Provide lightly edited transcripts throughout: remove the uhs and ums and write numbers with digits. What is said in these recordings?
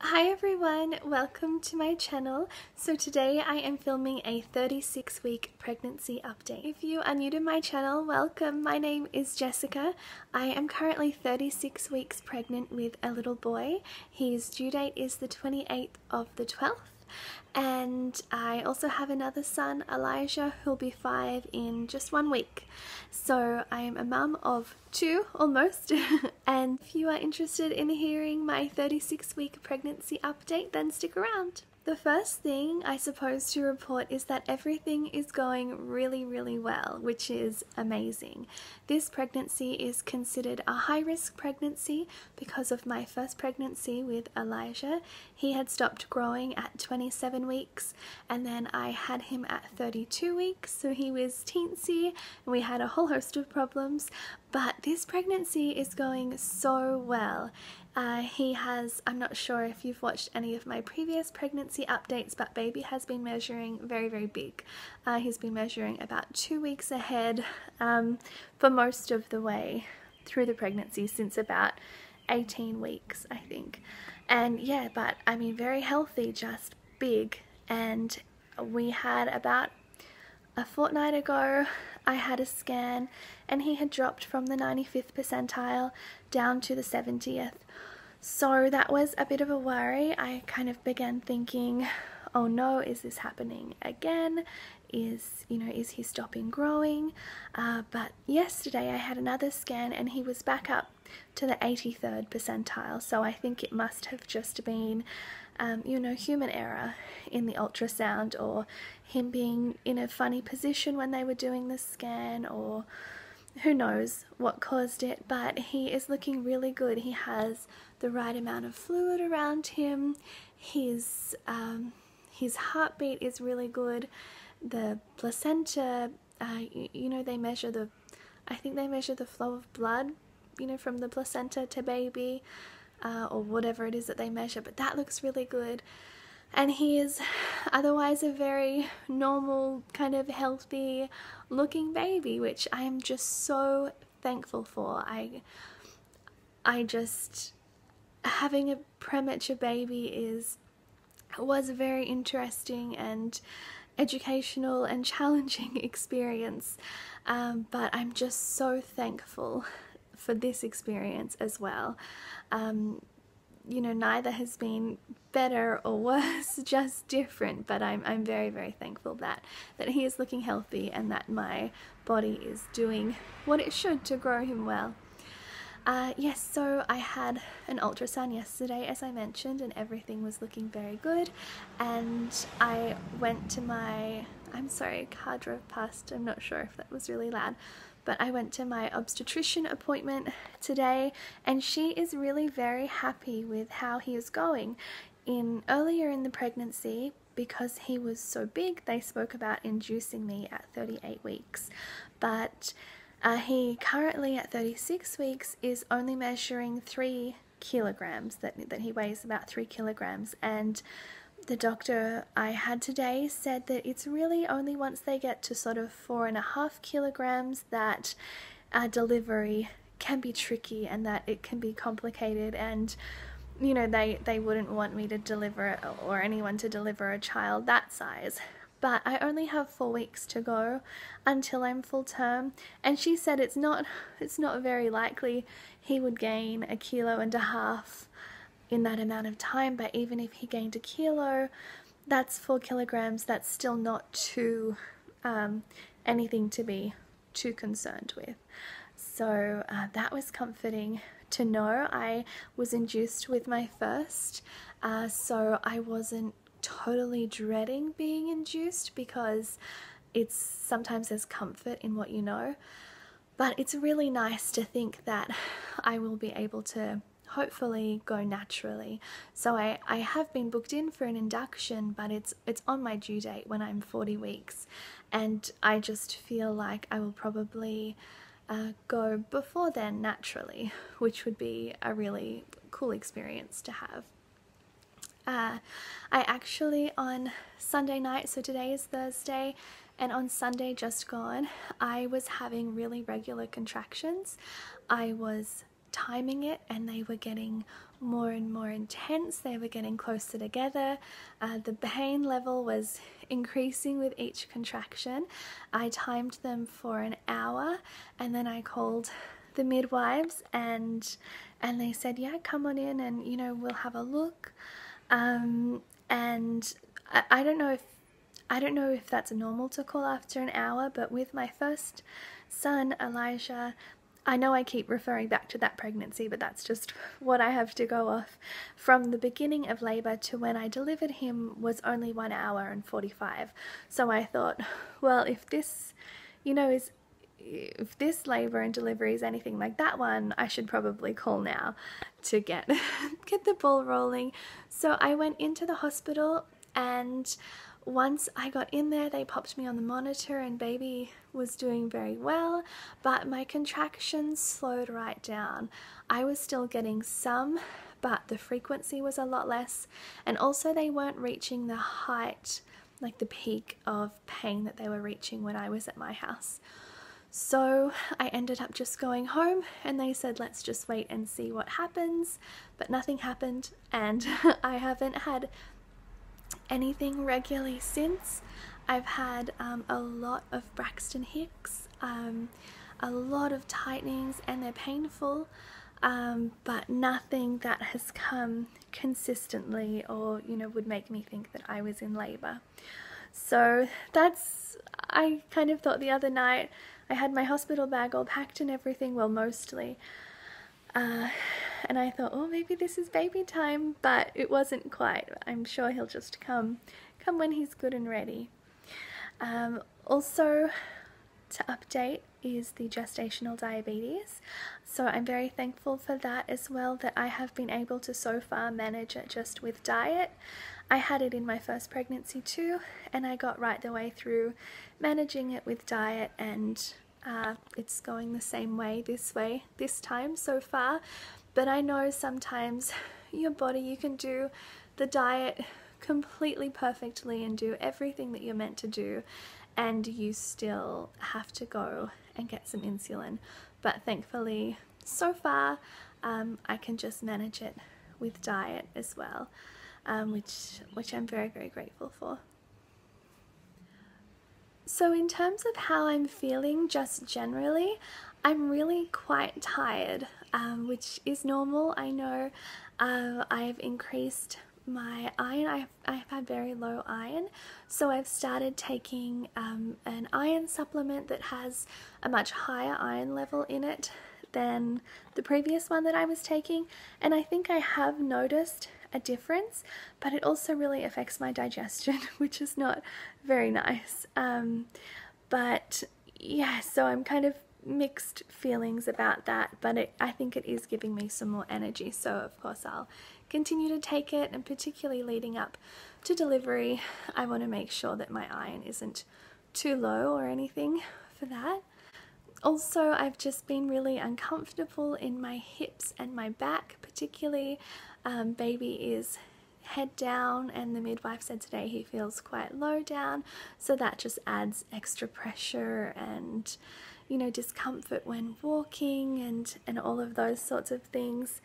Hi everyone, welcome to my channel. So today I am filming a 36-week pregnancy update. If you are new to my channel, welcome. My name is Jessica. I am currently 36 weeks pregnant with a little boy. His due date is the 28th of the 12th. And I also have another son, Elijah, who'll be 5 in just 1 week. So I am a mum of 2 almost. And if you are interested in hearing my 36-week pregnancy update, then stick around. The first thing I suppose to report is that everything is going really well, which is amazing. This pregnancy is considered a high-risk pregnancy because of my first pregnancy with Elijah. He had stopped growing at 27 weeks and then I had him at 32 weeks, so he was teensy and we had a whole host of problems. But this pregnancy is going so well. I'm not sure if you've watched any of my previous pregnancy updates, but baby has been measuring very big. He's been measuring about 2 weeks ahead for most of the way through the pregnancy, since about 18 weeks I think. And yeah, but I mean very healthy, just big. And we had about a fortnight ago I had a scan and he had dropped from the 95th percentile down to the 70th. So that was a bit of a worry. I kind of began thinking, oh no, is this happening again? Is he stopping growing? But yesterday I had another scan and he was back up to the 83rd percentile. So I think it must have just been human error in the ultrasound, or him being in a funny position when they were doing the scan, or who knows what caused it. But he is looking really good. He has the right amount of fluid around him. His heartbeat is really good. The placenta, they measure I think they measure the flow of blood, from the placenta to baby, or whatever it is that they measure, but that looks really good. And he is otherwise a very normal, kind of healthy looking baby, which I am just so thankful for. I just, having a premature baby was a very interesting and educational and challenging experience, but I'm just so thankful for this experience as well. Neither has been better or worse, just different, but I'm very thankful that he is looking healthy and that my body is doing what it should to grow him well. Yes, so I had an ultrasound yesterday, as I mentioned, and everything was looking very good. And I went to my, I'm sorry, a car drove past, I'm not sure if that was really loud, but I went to my obstetrician appointment today and she is really very happy with how he is going. Earlier in the pregnancy, because he was so big, they spoke about inducing me at 38 weeks, but he currently at 36 weeks is only measuring 3 kilograms, that he weighs about 3 kilograms, and the doctor I had today said that it's really only once they get to sort of 4.5 kilograms that delivery can be tricky and that it can be complicated, and they wouldn't want me to deliver, or anyone to deliver, a child that size. But I only have 4 weeks to go until I'm full term, and she said it's not very likely he would gain 1.5 kilos in that amount of time, but even if he gained 1 kilo, that's 4 kilograms. That's still not too anything to be too concerned with. So that was comforting to know. I was induced with my first, so I wasn't totally dreading being induced, because sometimes there's comfort in what you know, but it's really nice to think that I will be able to hopefully go naturally. So I have been booked in for an induction, but it's on my due date when I'm 40 weeks, and I just feel like I will probably go before then naturally, which would be a really cool experience to have. I actually, on Sunday night, so today is Thursday, and on Sunday just gone, I was having really regular contractions. I was timing it and they were getting more and more intense. They were getting closer together. The pain level was increasing with each contraction. I timed them for an hour, and then I called the midwives, and they said, yeah, come on in and, you know, we'll have a look. And I don't know if that's normal to call after an hour, but with my first son, Elijah, I know I keep referring back to that pregnancy, but that's just what I have to go off. From the beginning of labour to when I delivered him was only 1 hour and 45. So I thought, well, if this, you know, if this labour and delivery is anything like that one, I should probably call now to get the ball rolling. So I went into the hospital, and once I got in there, they popped me on the monitor, and baby was doing very well, but my contractions slowed right down. I was still getting some, but the frequency was a lot less, and also they weren't reaching the height, like the peak of pain that they were reaching when I was at my house. So I ended up just going home, and they said, let's just wait and see what happens, but nothing happened, and I haven't had anything regularly since. I've had a lot of Braxton Hicks, a lot of tightenings, and they're painful, but nothing that has come consistently or, you know, would make me think that I was in labour. So I kind of thought the other night, I had my hospital bag all packed and everything, well, mostly, and I thought, oh, maybe this is baby time, but it wasn't quite. I'm sure he'll just come when he's good and ready. Also, to update is the gestational diabetes. So I'm very thankful for that as well, that I have been able to so far manage it just with diet. I had it in my first pregnancy too, and I got right the way through managing it with diet, and it's going the same way this time so far. But I know sometimes your body, you can do the diet completely perfectly and do everything that you're meant to do, and you still have to go and get some insulin. But thankfully, so far, I can just manage it with diet as well, which I'm very, very grateful for. So in terms of how I'm feeling just generally, I'm really quite tired, which is normal. I know I've increased my iron. I've had very low iron, so I've started taking an iron supplement that has a much higher iron level in it than the previous one that I was taking, and I think I have noticed a difference, but it also really affects my digestion, which is not very nice. But yeah, so I'm kind of mixed feelings about that, but I think it is giving me some more energy, so of course I'll continue to take it, and particularly leading up to delivery, I want to make sure that my iron isn't too low or anything for that. Also, I've just been really uncomfortable in my hips and my back, particularly. Baby is head down, and the midwife said today he feels quite low down, so that just adds extra pressure and, you know, discomfort when walking and all of those sorts of things.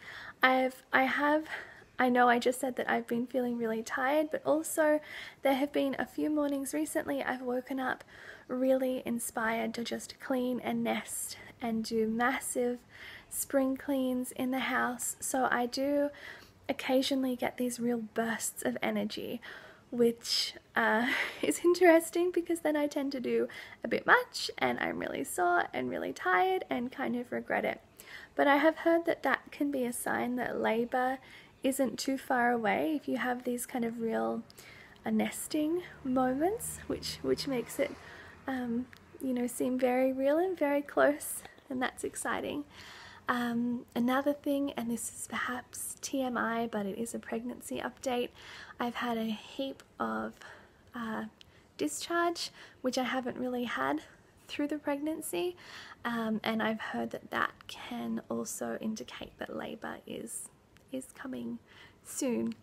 I know I just said that I've been feeling really tired, but also there have been a few mornings recently I've woken up really inspired to just clean and nest and do massive spring cleans in the house. So I do occasionally get these real bursts of energy, which is interesting, because then I tend to do a bit much and I'm really sore and really tired and kind of regret it. But I have heard that that can be a sign that labour isn't too far away if you have these kind of real nesting moments, which makes it you know, seem very real and very close, and that's exciting. Another thing, and this is perhaps TMI, but it is a pregnancy update, I've had a heap of discharge, which I haven't really had through the pregnancy, and I've heard that that can also indicate that labour is coming soon.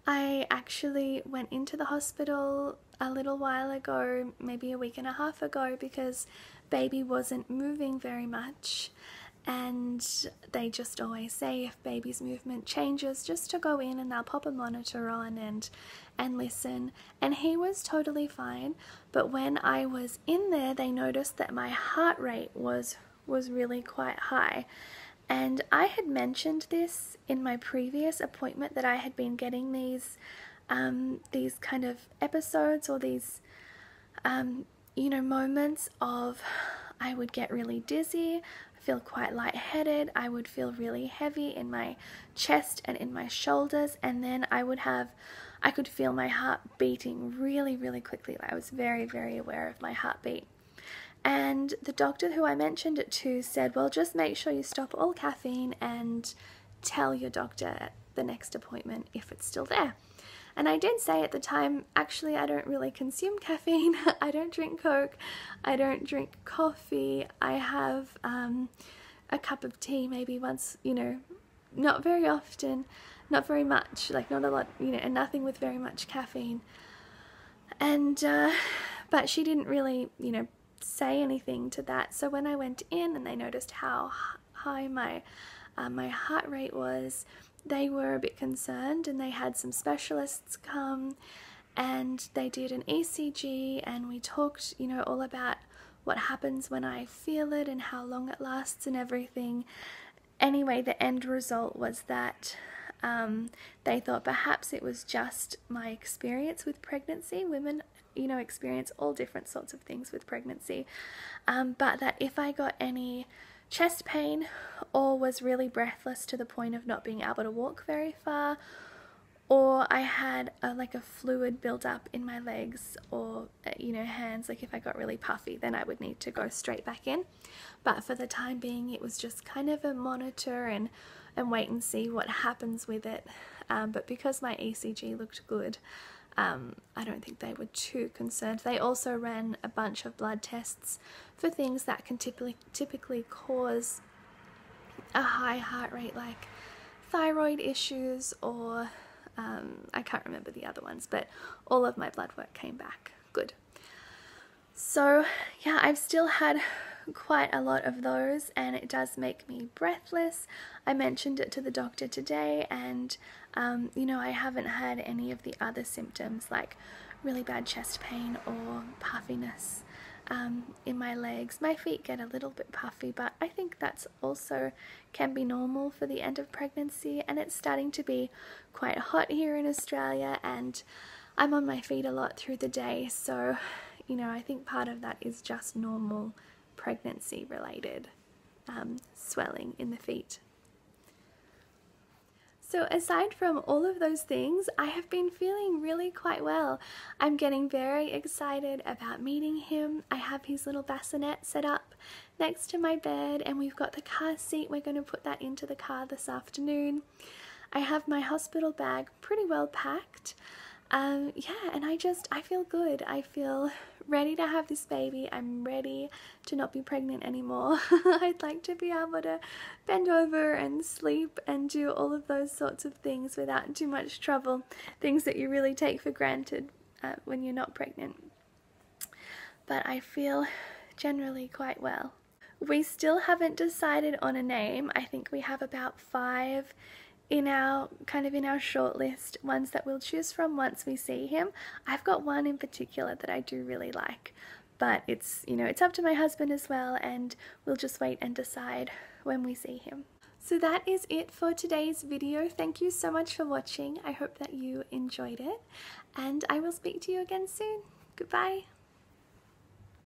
I actually went into the hospital a little while ago, maybe a week and a half ago, because baby wasn't moving very much, and they just always say if baby's movement changes just to go in and they'll pop a monitor on and listen. And he was totally fine, but when I was in there they noticed that my heart rate was really quite high. And I had mentioned this in my previous appointment, that I had been getting these kind of episodes, or these you know, moments of I would get really dizzy, feel quite lightheaded, I would feel really heavy in my chest and in my shoulders, and then I could feel my heart beating really, really quickly. I was very, very aware of my heartbeat. And the doctor who I mentioned it to said, well, just make sure you stop all caffeine and tell your doctor at the next appointment if it's still there. And I did say at the time, actually, I don't really consume caffeine. I don't drink Coke. I don't drink coffee. I have a cup of tea maybe once, you know, not very often, not very much, like not a lot, you know, and nothing with very much caffeine. And, but she didn't really, you know, say anything to that. So when I went in and they noticed how high my heart rate was, they were a bit concerned, and they had some specialists come and they did an ECG, and we talked, you know, all about what happens when I feel it and how long it lasts and everything. Anyway, the end result was that they thought perhaps it was just my experience with pregnancy. Women, you know, experience all different sorts of things with pregnancy, but that if I got any chest pain or was really breathless to the point of not being able to walk very far, or I had like a fluid build up in my legs or you know, hands, like if I got really puffy, then I would need to go straight back in. But for the time being it was just kind of a monitor and wait and see what happens with it. But because my ECG looked good, I don't think they were too concerned. They also ran a bunch of blood tests for things that can typically cause a high heart rate, like thyroid issues, or I can't remember the other ones, but all of my blood work came back good. So yeah, I've still had quite a lot of those, and it does make me breathless. I mentioned it to the doctor today, and you know, I haven't had any of the other symptoms like really bad chest pain or puffiness in my legs. My feet get a little bit puffy, but I think that's also can be normal for the end of pregnancy, and it's starting to be quite hot here in Australia, and I'm on my feet a lot through the day, so you know, I think part of that is just normal pregnancy related swelling in the feet. So aside from all of those things, I have been feeling really quite well. I'm getting very excited about meeting him. I have his little bassinet set up next to my bed, and we've got the car seat. We're going to put that into the car this afternoon. I have my hospital bag pretty well packed. Yeah, and I feel good. I feel ready to have this baby. I'm ready to not be pregnant anymore. I'd like to be able to bend over and sleep and do all of those sorts of things without too much trouble, things that you really take for granted when you're not pregnant. But I feel generally quite well. We still haven't decided on a name. I think we have about 5 in our short list, ones that we'll choose from once we see him. I've got one in particular that I do really like, but it's, you know, it's up to my husband as well, and we'll just wait and decide when we see him. So that is it for today's video. Thank you so much for watching. I hope that you enjoyed it, and I will speak to you again soon. Goodbye.